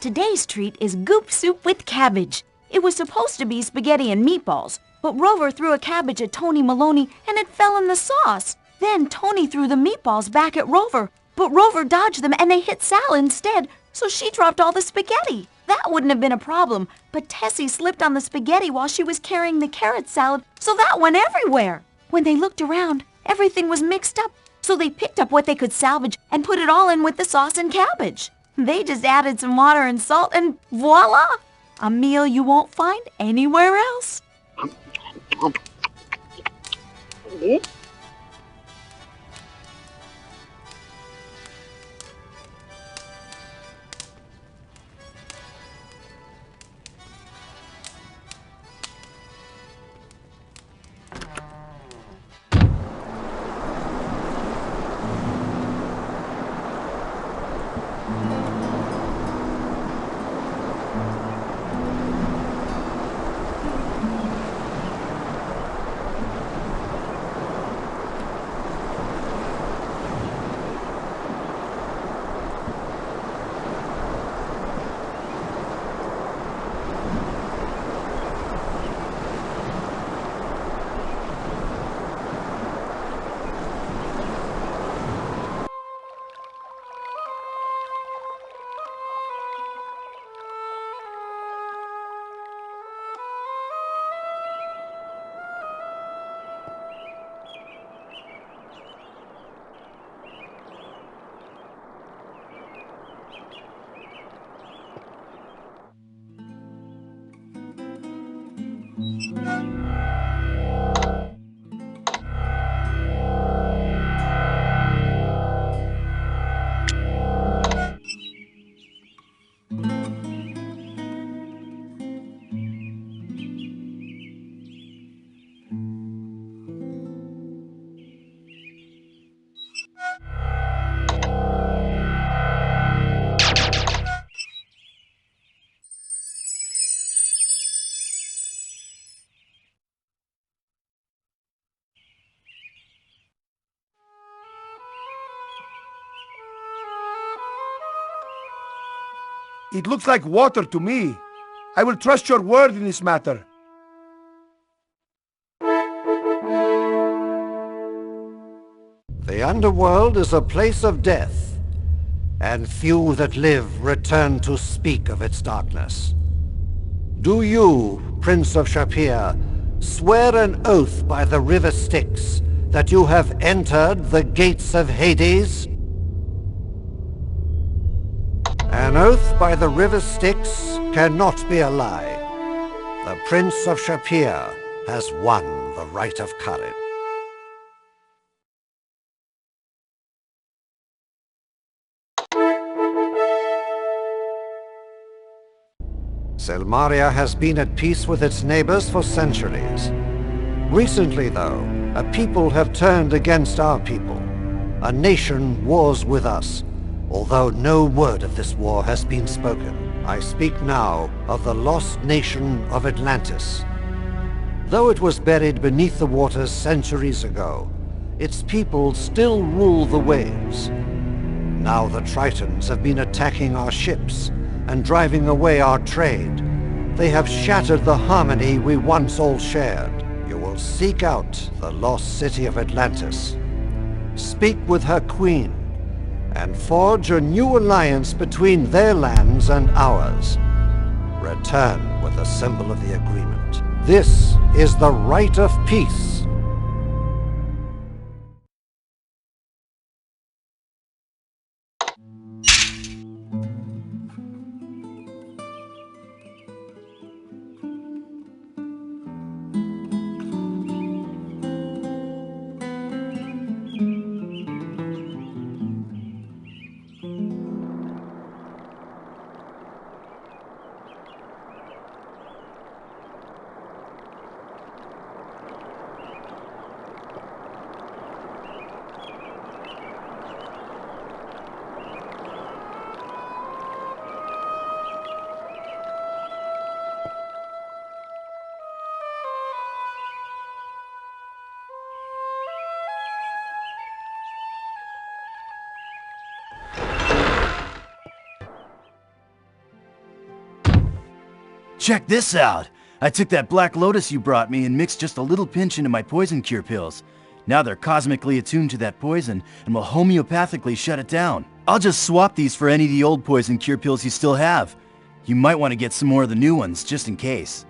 Today's treat is goop soup with cabbage. It was supposed to be spaghetti and meatballs, but Rover threw a cabbage at Tony Maloney and it fell in the sauce. Then Tony threw the meatballs back at Rover, but Rover dodged them and they hit Sal instead, so she dropped all the spaghetti. That wouldn't have been a problem, but Tessie slipped on the spaghetti while she was carrying the carrot salad, so that went everywhere. When they looked around, everything was mixed up, so they picked up what they could salvage and put it all in with the sauce and cabbage. They just added some water and salt and voila! A meal you won't find anywhere else. It looks like water to me. I will trust your word in this matter. The underworld is a place of death, and few that live return to speak of its darkness. Do you, Prince of Shapir, swear an oath by the river Styx that you have entered the gates of Hades? An oath by the river Styx cannot be a lie. The Prince of Shapir has won the right of courage. Selmaria has been at peace with its neighbors for centuries. Recently, though, a people have turned against our people. A nation wars with us, although no word of this war has been spoken. I speak now of the lost nation of Atlantis. Though it was buried beneath the waters centuries ago, its people still rule the waves. Now the Tritons have been attacking our ships and driving away our trade. They have shattered the harmony we once all shared. You will seek out the lost city of Atlantis. Speak with her queen, and forge a new alliance between their lands and ours. Return with the symbol of the agreement. This is the right of peace. Check this out! I took that black lotus you brought me and mixed just a little pinch into my poison cure pills. Now they're cosmically attuned to that poison and will homeopathically shut it down. I'll just swap these for any of the old poison cure pills you still have. You might want to get some more of the new ones, just in case.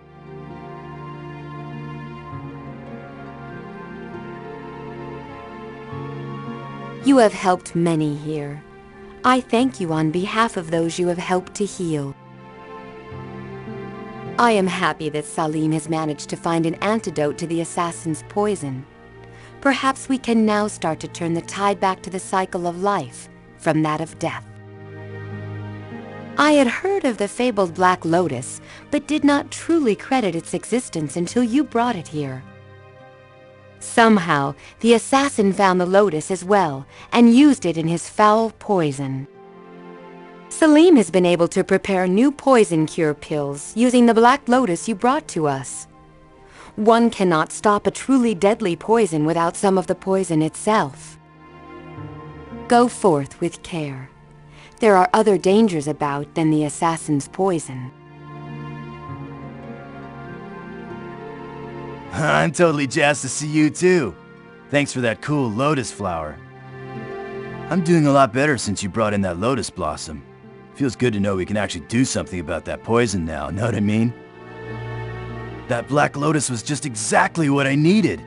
You have helped many here. I thank you on behalf of those you have helped to heal. I am happy that Salim has managed to find an antidote to the assassin's poison. Perhaps we can now start to turn the tide back to the cycle of life from that of death. I had heard of the fabled Black Lotus, but did not truly credit its existence until you brought it here. Somehow, the assassin found the lotus as well, and used it in his foul poison. Salim has been able to prepare new poison cure pills using the Black Lotus you brought to us. One cannot stop a truly deadly poison without some of the poison itself. Go forth with care. There are other dangers about than the assassin's poison. I'm totally jazzed to see you too. Thanks for that cool lotus flower. I'm doing a lot better since you brought in that lotus blossom. Feels good to know we can actually do something about that poison now, know what I mean? That black lotus was just exactly what I needed.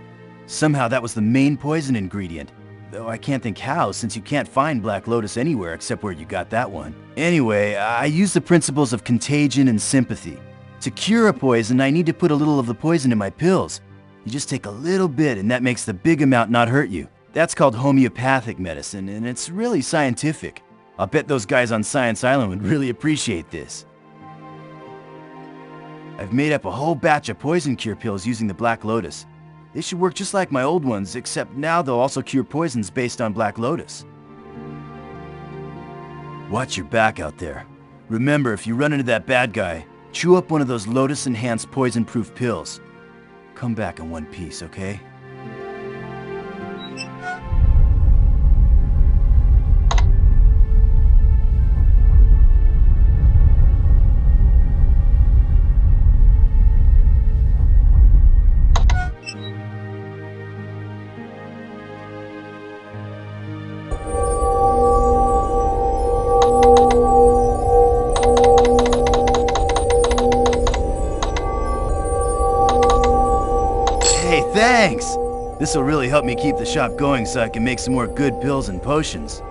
Somehow that was the main poison ingredient. Though I can't think how, since you can't find black lotus anywhere except where you got that one. Anyway, I use the principles of contagion and sympathy. To cure a poison, I need to put a little of the poison in my pills. You just take a little bit and that makes the big amount not hurt you. That's called homeopathic medicine, and it's really scientific. I'll bet those guys on Science Island would really appreciate this. I've made up a whole batch of poison cure pills using the Black Lotus. They should work just like my old ones, except now they'll also cure poisons based on Black Lotus. Watch your back out there. Remember, if you run into that bad guy, chew up one of those Lotus-enhanced poison-proof pills. Come back in one piece, okay? Thanks! This'll really help me keep the shop going so I can make some more good pills and potions.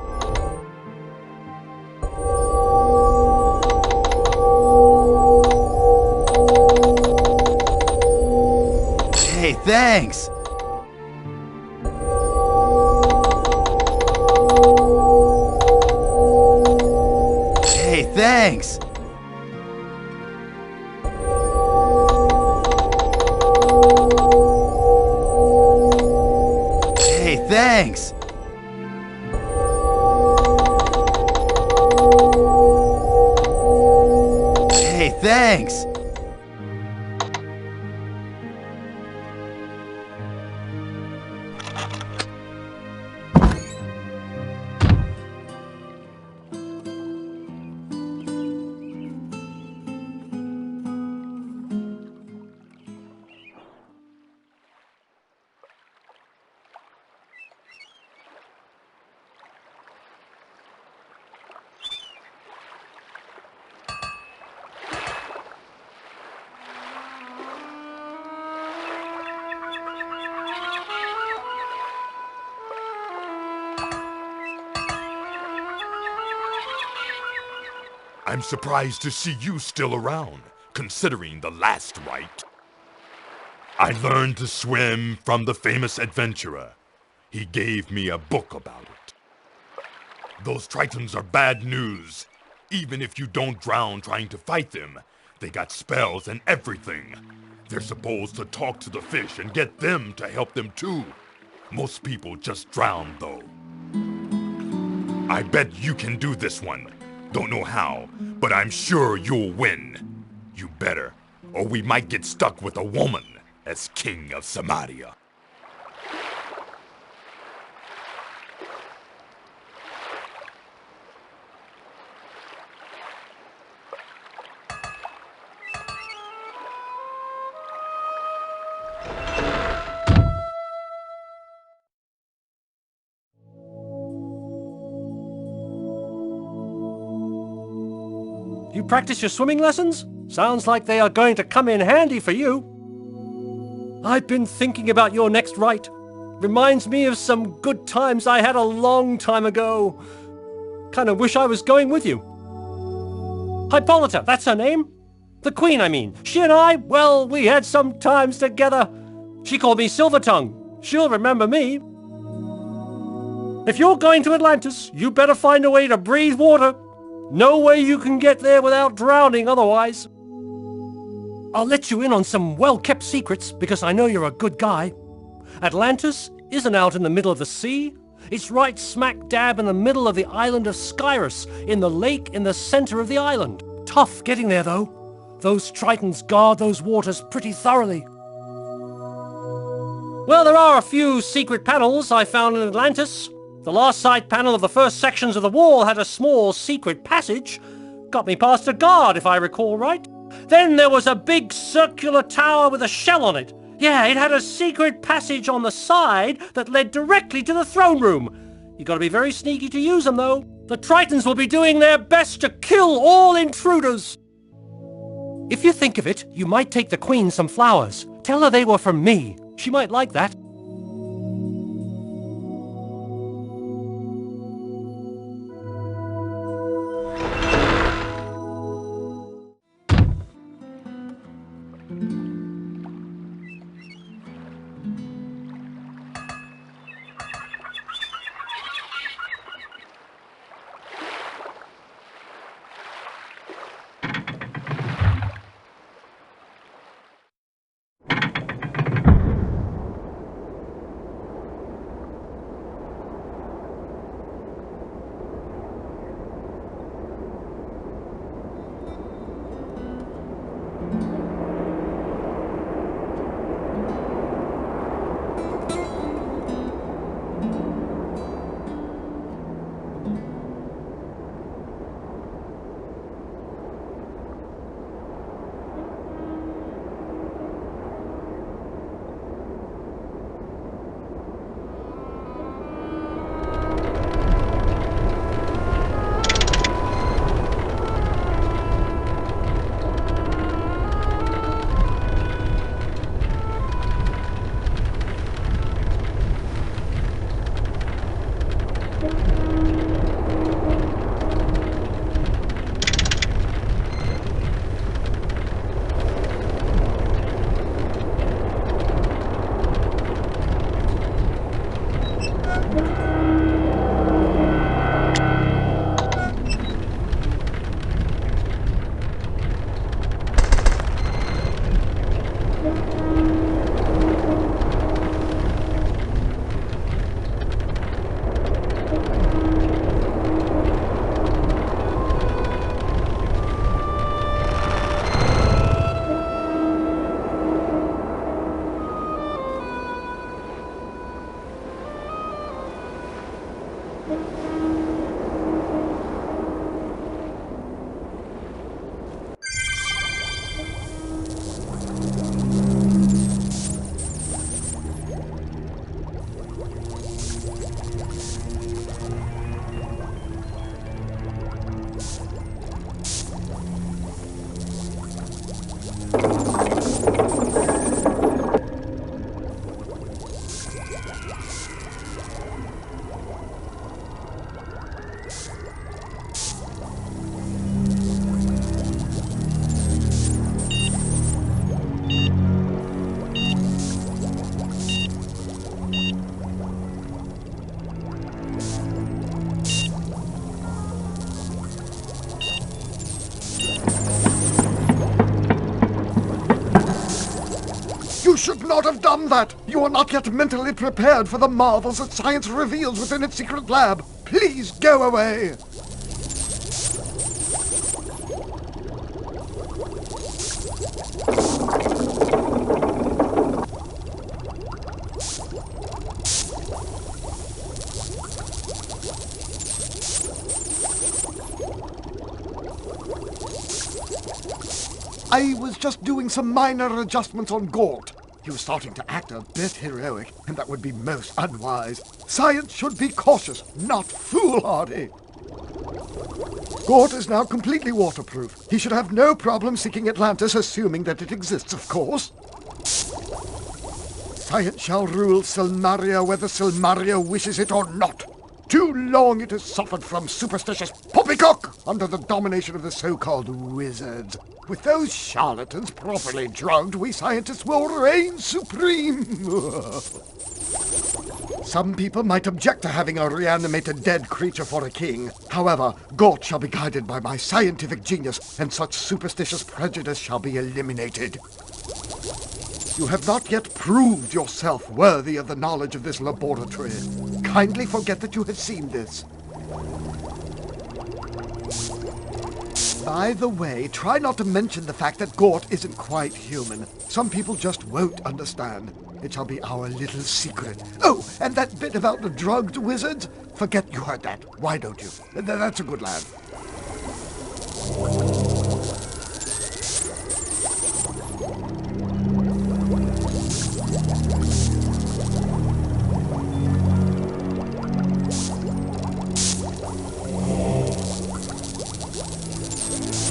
Hey, thanks! Hey, thanks! Thanks! Hey, thanks! I'm surprised to see you still around, considering the last rite. I learned to swim from the famous adventurer. He gave me a book about it. Those Tritons are bad news. Even if you don't drown trying to fight them, they got spells and everything. They're supposed to talk to the fish and get them to help them too. Most people just drown though. I bet you can do this one. Don't know how, but I'm sure you'll win. You better, or we might get stuck with a woman as king of Samaria. you practice your swimming lessons? Sounds like they are going to come in handy for you. I've been thinking about your next rite. Reminds me of some good times I had a long time ago. Kinda wish I was going with you. Hippolyta, that's her name? The Queen, I mean. She and I, well, we had some times together. She called me Silvertongue. She'll remember me. If you're going to Atlantis, you better find a way to breathe water. No way you can get there without drowning otherwise. I'll let you in on some well-kept secrets because I know you're a good guy. Atlantis isn't out in the middle of the sea. It's right smack dab in the middle of the island of Skyrus, in the lake in the center of the island. Tough getting there, though. Those Tritons guard those waters pretty thoroughly. Well, there are a few secret panels I found in Atlantis. The last side panel of the first sections of the wall had a small secret passage. Got me past a guard, if I recall right. Then there was a big circular tower with a shell on it. Yeah, it had a secret passage on the side that led directly to the throne room. You gotta be very sneaky to use them, though. The Tritons will be doing their best to kill all intruders. If you think of it, you might take the Queen some flowers. Tell her they were from me. She might like that. You should not have done that! You are not yet mentally prepared for the marvels that science reveals within its secret lab. Please go away! I was just doing some minor adjustments on Gort. He was starting to act a bit heroic, and that would be most unwise. Science should be cautious, not foolhardy. Gort is now completely waterproof. He should have no problem seeking Atlantis, assuming that it exists, of course. Science shall rule Silmaria whether Silmaria wishes it or not. Too long it has suffered from superstitious poppycock under the domination of the so-called wizards. With those charlatans properly drugged, we scientists will reign supreme. Some people might object to having a reanimated dead creature for a king. However, Gort shall be guided by my scientific genius, and such superstitious prejudice shall be eliminated. You have not yet proved yourself worthy of the knowledge of this laboratory. Kindly forget that you have seen this. By the way, try not to mention the fact that Gort isn't quite human. Some people just won't understand. It shall be our little secret. Oh, and that bit about the drugged wizards? Forget you heard that. Why don't you? That's a good lad.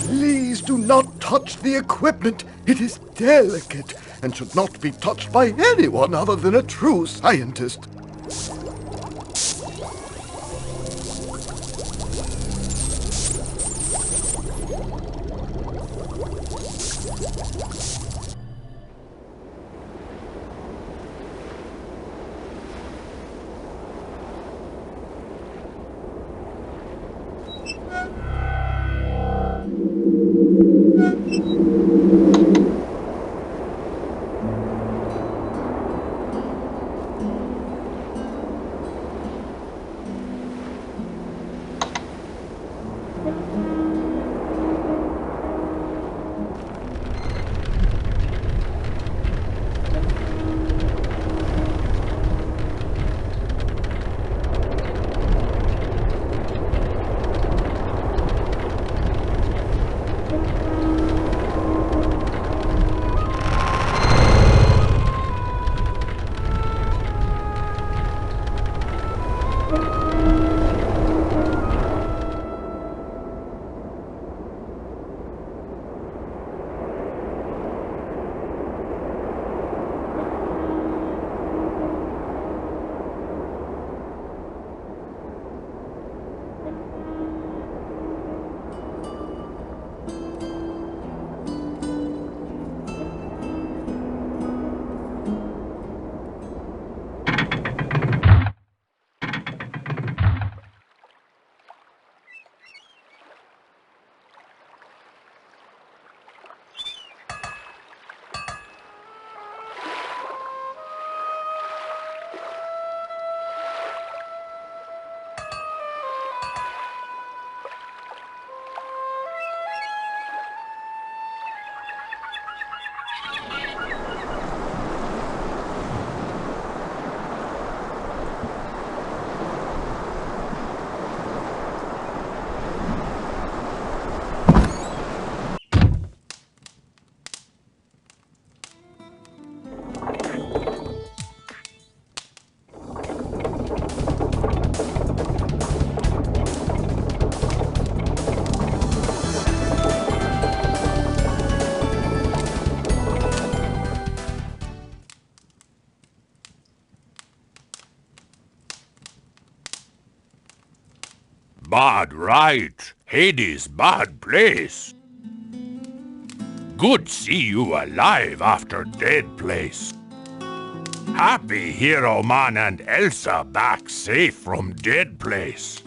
Please do not touch the equipment. It is delicate and should not be touched by anyone other than a true scientist. Bad right. Hades, bad place. Good see you alive after dead place. Happy Hero Man and Elsa back safe from dead place.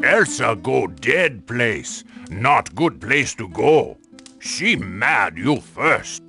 Elsa go dead place, not good place to go. She mad you first.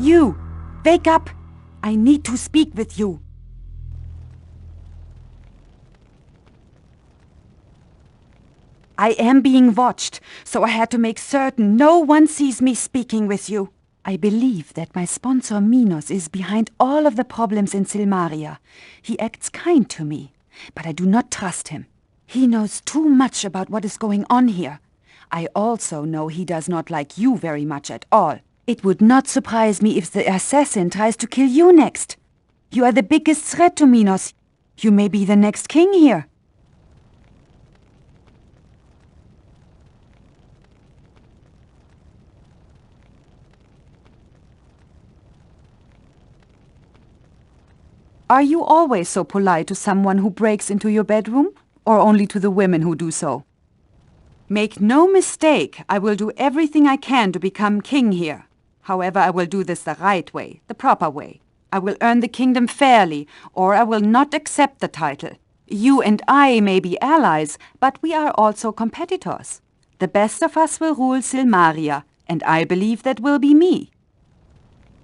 You! Wake up! I need to speak with you. I am being watched, so I had to make certain no one sees me speaking with you. I believe that my sponsor Minos is behind all of the problems in Silmaria. He acts kind to me, but I do not trust him. He knows too much about what is going on here. I also know he does not like you very much at all. It would not surprise me if the assassin tries to kill you next. You are the biggest threat to Minos. You may be the next king here. Are you always so polite to someone who breaks into your bedroom, or only to the women who do so? Make no mistake, I will do everything I can to become king here. However, I will do this the right way, the proper way. I will earn the kingdom fairly, or I will not accept the title. You and I may be allies, but we are also competitors. The best of us will rule Silmaria, and I believe that will be me.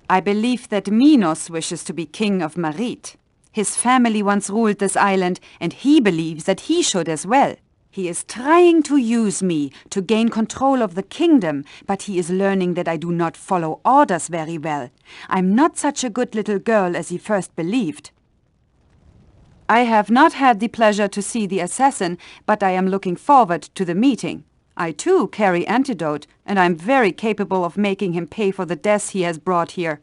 I believe that Minos wishes to be king of Marit. His family once ruled this island, and he believes that he should as well. He is trying to use me to gain control of the kingdom, but he is learning that I do not follow orders very well. I'm not such a good little girl as he first believed. I have not had the pleasure to see the assassin, but I am looking forward to the meeting. I too carry antidote, and I'm very capable of making him pay for the deaths he has brought here.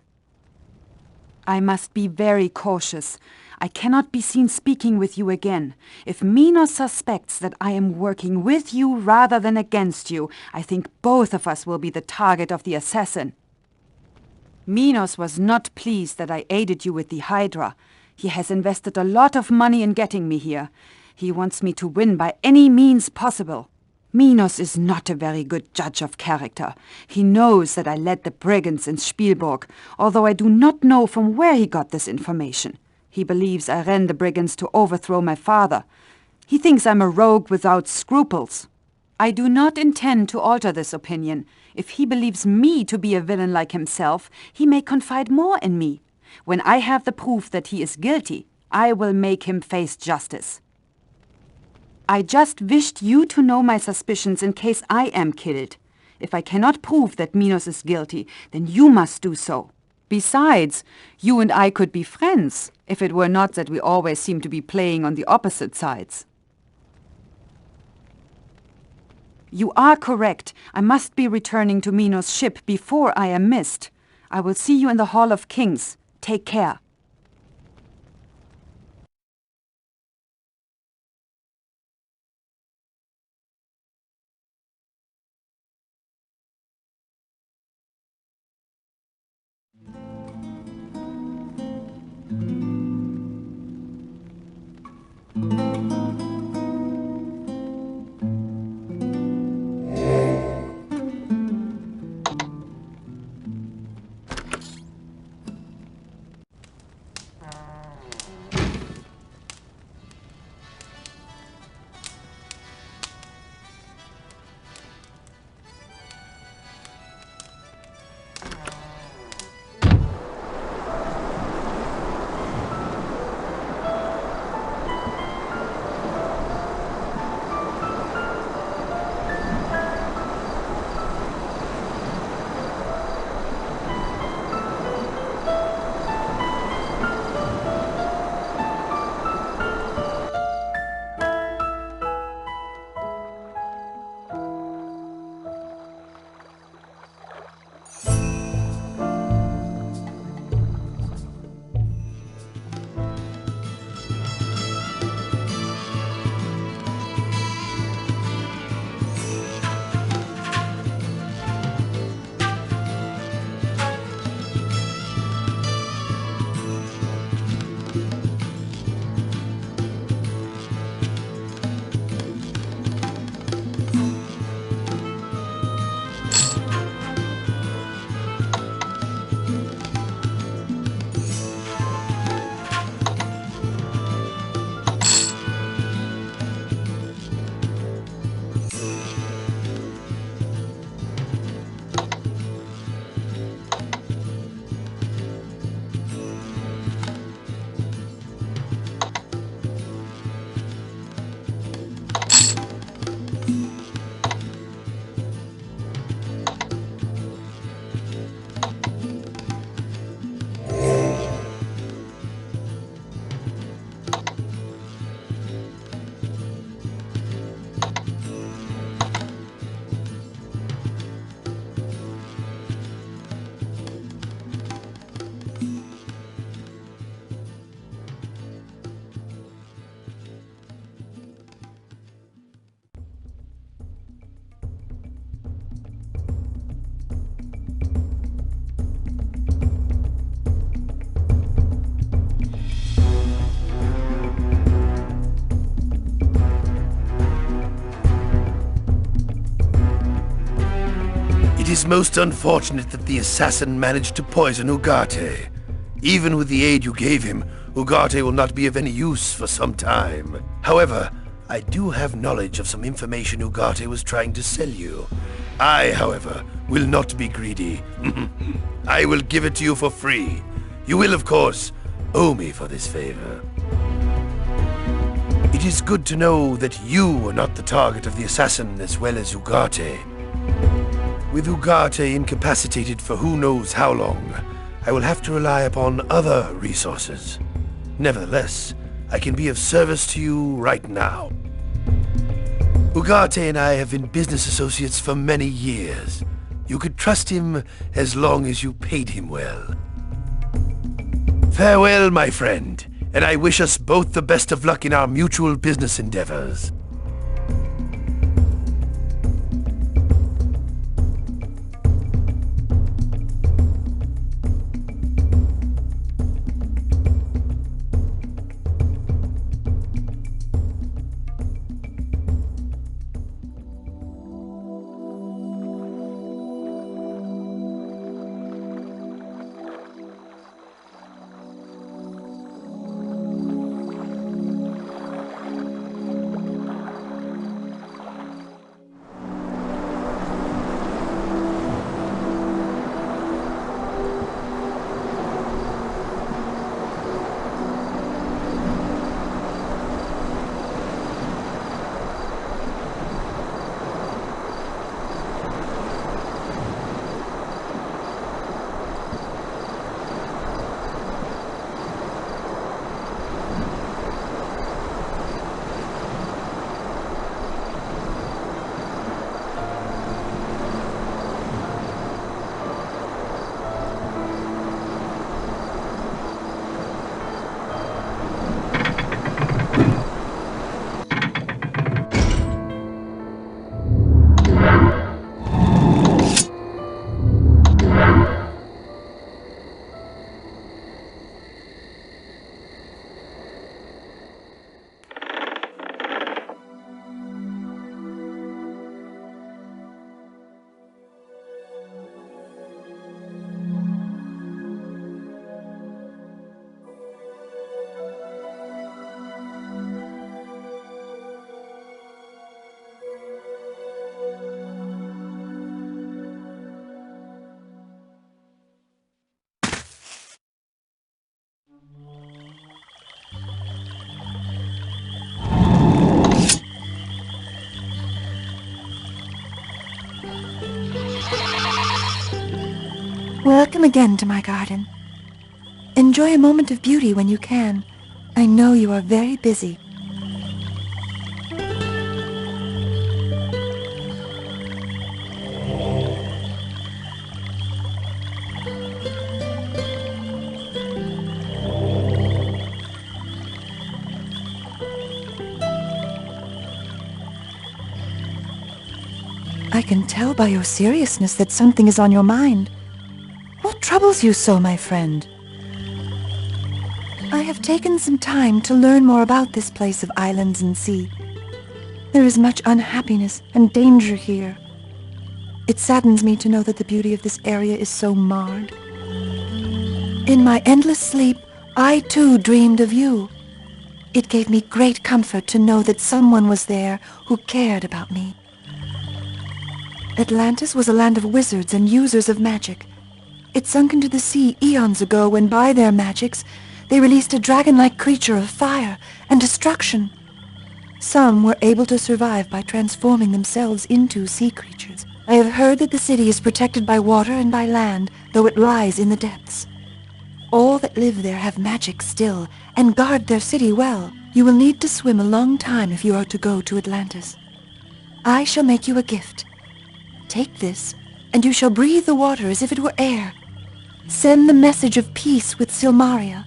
I must be very cautious. I cannot be seen speaking with you again. If Minos suspects that I am working with you rather than against you, I think both of us will be the target of the assassin. Minos was not pleased that I aided you with the Hydra. He has invested a lot of money in getting me here. He wants me to win by any means possible. Minos is not a very good judge of character. He knows that I led the brigands in Spielburg, although I do not know from where he got this information. He believes I ran the brigands to overthrow my father. He thinks I'm a rogue without scruples. I do not intend to alter this opinion. If he believes me to be a villain like himself, he may confide more in me. When I have the proof that he is guilty, I will make him face justice. I just wished you to know my suspicions in case I am killed. If I cannot prove that Minos is guilty, then you must do so. Besides, you and I could be friends, if it were not that we always seem to be playing on the opposite sides. You are correct. I must be returning to Minos' ship before I am missed. I will see you in the Hall of Kings. Take care. It is most unfortunate that the assassin managed to poison Ugarte. Even with the aid you gave him, Ugarte will not be of any use for some time. However, I do have knowledge of some information Ugarte was trying to sell you. I, however, will not be greedy. I will give it to you for free. You will, of course, owe me for this favor. It is good to know that you are not the target of the assassin as well as Ugarte. With Ugarte incapacitated for who knows how long, I will have to rely upon other resources. Nevertheless, I can be of service to you right now. Ugarte and I have been business associates for many years. You could trust him as long as you paid him well. Farewell, my friend, and I wish us both the best of luck in our mutual business endeavors. Welcome again to my garden. Enjoy a moment of beauty when you can. I know you are very busy. I can tell by your seriousness that something is on your mind. What troubles you so, my friend? I have taken some time to learn more about this place of islands and sea. There is much unhappiness and danger here. It saddens me to know that the beauty of this area is so marred. In my endless sleep, I too dreamed of you. It gave me great comfort to know that someone was there who cared about me. Atlantis was a land of wizards and users of magic. It sunk into the sea eons ago when by their magics they released a dragon-like creature of fire and destruction. Some were able to survive by transforming themselves into sea creatures. I have heard that the city is protected by water and by land, though it lies in the depths. All that live there have magic still and guard their city well. You will need to swim a long time if you are to go to Atlantis. I shall make you a gift. Take this, and you shall breathe the water as if it were air. Send the message of peace with Silmaria.